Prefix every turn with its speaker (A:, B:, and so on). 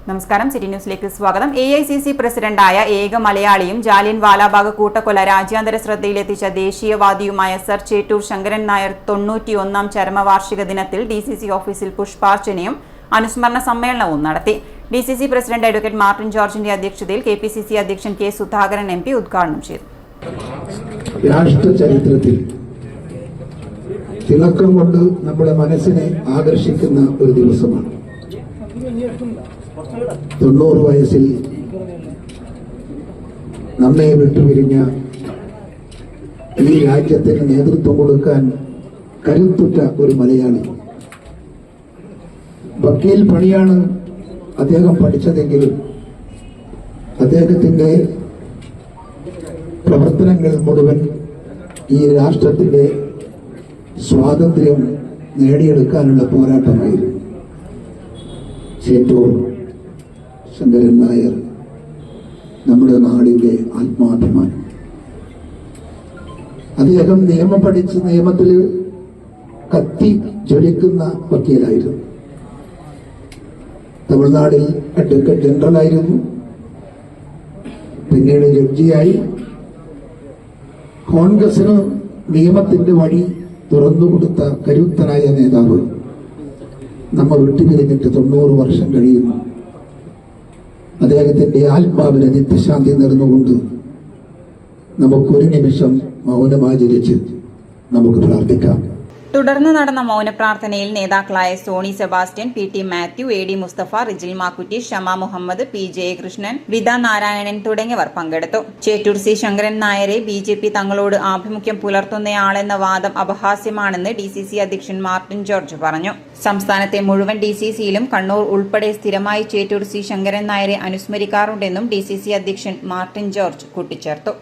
A: നമസ്കാരം, സിറ്റി ന്യൂസിലേക്ക് സ്വാഗതം. AICC പ്രസിഡന്റായ ഏക മലയാളിയും ജാലിയൻ വാലാബാഗ് കൂട്ടക്കൊല രാജ്യാന്തര ശ്രദ്ധയിലെത്തിച്ച ദേശീയവാദിയുമായ സർ ചേറ്റൂർ ശങ്കരൻ നായർ 91ാം ചരമവാർഷിക ദിനത്തിൽ DCC ഓഫീസിൽ പുഷ്പാർച്ചനയും അനുസ്മരണ സമ്മേളനവും നടത്തി. DCC പ്രസിഡന്റ് അഡ്വക്കേറ്റ് മാർട്ടിൻ ജോർജിന്റെ അധ്യക്ഷതയിൽ KPCC അധ്യക്ഷൻ K. സുധാകരൻ MP ഉദ്ഘാടനം ചെയ്തു.
B: രാഷ്ട്ര ചരിത്രത്തിൽ തിളക്കം കൊണ്ട് നമ്മുടെ മനസ്സിനെ ആകർഷിക്കുന്ന ഒരു ദിവസമാണ്. 90 വയസ്സിൽ നമ്മെ വിട്ടുപിരിഞ്ഞ ഈ രാജ്യത്തിന് നേതൃത്വം കൊടുക്കാൻ കരുത്തുറ്റ ഒരു മലയാളി. വക്കീൽ പണിയാണ് അദ്ദേഹം പഠിച്ചതെങ്കിലും അദ്ദേഹത്തിന്റെ പ്രവർത്തനങ്ങൾ മുഴുവൻ ഈ രാഷ്ട്രത്തിന്റെ സ്വാതന്ത്ര്യം നേടിയെടുക്കാനുള്ള പോരാട്ടമായിരുന്നു. ചേറ്റൂർ ശങ്കരൻ നായർ നമ്മുടെ നാടിന്റെ ആത്മാഭിമാനം. അദ്ദേഹം നിയമം പഠിച്ച് നിയമത്തിൽ കത്തി ജ്വലിക്കുന്ന വക്കീലായിരുന്നു. തമിഴ്നാടിൽ അഡ്വക്കേറ്റ് ജനറലായിരുന്നു. പിന്നീട് ജഡ്ജിയായി. കോൺഗ്രസിന് നിയമത്തിന്റെ വഴി തുറന്നുകൊടുത്ത കരുത്തനായ നേതാവ് നമ്മൾ വിട്ടുപിരിഞ്ഞിട്ട് 90 വർഷം കഴിയുന്നു. അദ്ദേഹത്തിന്റെ ആത്മാവിന് നിത്യശാന്തി നേർന്നുകൊണ്ട് നമുക്കൊരു നിമിഷം മൗനമാചരിച്ച് നമുക്ക് പ്രാർത്ഥിക്കാം.
A: തുടർന്ന് നടന്ന മൗനപ്രാർത്ഥനയിൽ നേതാക്കളായ Soni Sebastian, PT Mathew, AD Mustafa, Rijil Makkutty, Shama Muhammad, P. Jayakrishnan, Vitha Narayanan തുടങ്ങിയവർ പങ്കെടുത്തു. ചേറ്റൂർ C. ശങ്കരൻ നായരെ BJP തങ്ങളോട് ആഭിമുഖ്യം പുലർത്തുന്നയാളെന്ന വാദം അപഹാസ്യമാണെന്ന് DCC അധ്യക്ഷൻ മാർട്ടിൻ ജോർജ് പറഞ്ഞു. സംസ്ഥാനത്തെ മുഴുവൻ DCCയിലും കണ്ണൂർ ഉൾപ്പെടെ സ്ഥിരമായി ചേറ്റൂർ C. ശങ്കരൻ നായരെ അനുസ്മരിക്കാറുണ്ടെന്നും DCC അധ്യക്ഷൻ മാർട്ടിൻ ജോർജ് കൂട്ടിച്ചേർത്തു.